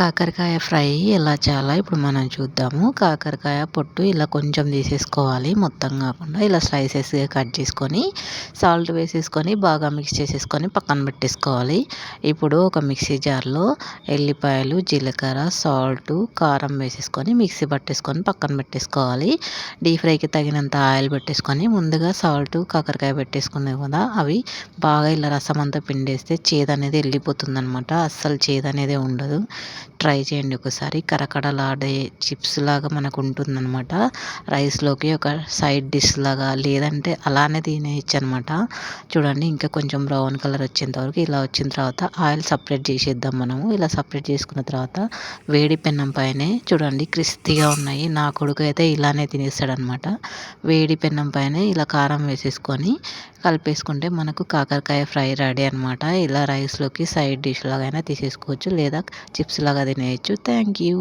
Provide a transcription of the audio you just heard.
కాకరకాయ ఫ్రై ఎలా చేయాలో ఇప్పుడు మనం చూద్దాము. కాకరకాయ పొట్టు ఇలా కొంచెం తీసేసుకోవాలి, మొత్తం కాకుండా ఇలా స్లైసెస్గా కట్ చేసుకొని సాల్ట్ వేసేసుకొని బాగా మిక్స్ చేసేసుకొని పక్కన పెట్టేసుకోవాలి. ఇప్పుడు ఒక మిక్సీ జార్లో ఎల్లిపాయలు, జీలకర్ర, సాల్ట్, కారం వేసేసుకొని మిక్సీ పట్టేసుకొని పక్కన పెట్టేసుకోవాలి. డీప్ ఫ్రైకి తగినంత ఆయిల్ పెట్టేసుకొని ముందుగా సాల్ట్, కాకరకాయ పెట్టేసుకున్నాయి కదా, అవి బాగా ఇలా రసం అంతా పిండేస్తే చేదు అనేది వెళ్ళిపోతుంది అనమాట. అస్సలు చేదు అనేది ఉండదు. ట్రై చేయండి ఒకసారి. కరకరలాడే చిప్స్ లాగా మనకు ఉంటుందన్నమాట. రైస్లోకి ఒక సైడ్ డిష్ లాగా, లేదంటే అలానే తినేయచ్చు అనమాట. చూడండి, ఇంకా కొంచెం బ్రౌన్ కలర్ వచ్చేంత వరకు ఇలా వచ్చిన తర్వాత ఆయిల్ సపరేట్ చేసేద్దాం మనము. ఇలా సపరేట్ చేసుకున్న తర్వాత వేడి పెన్నం పైనే చూడండి క్రిస్పీగా ఉన్నాయి. నా కొడుకు అయితే ఇలానే తినేస్తాడనమాట. వేడి పెన్నం పైనే ఇలా కారం వేసేసుకొని కలిపేసుకుంటే మనకు కాకరకాయ ఫ్రై రెడీ అనమాట. ఇలా రైస్లోకి సైడ్ డిష్ లాగైనా తీసేసుకోవచ్చు, లేదా చిప్స్ లాగా తినేయచ్చు. Thank you.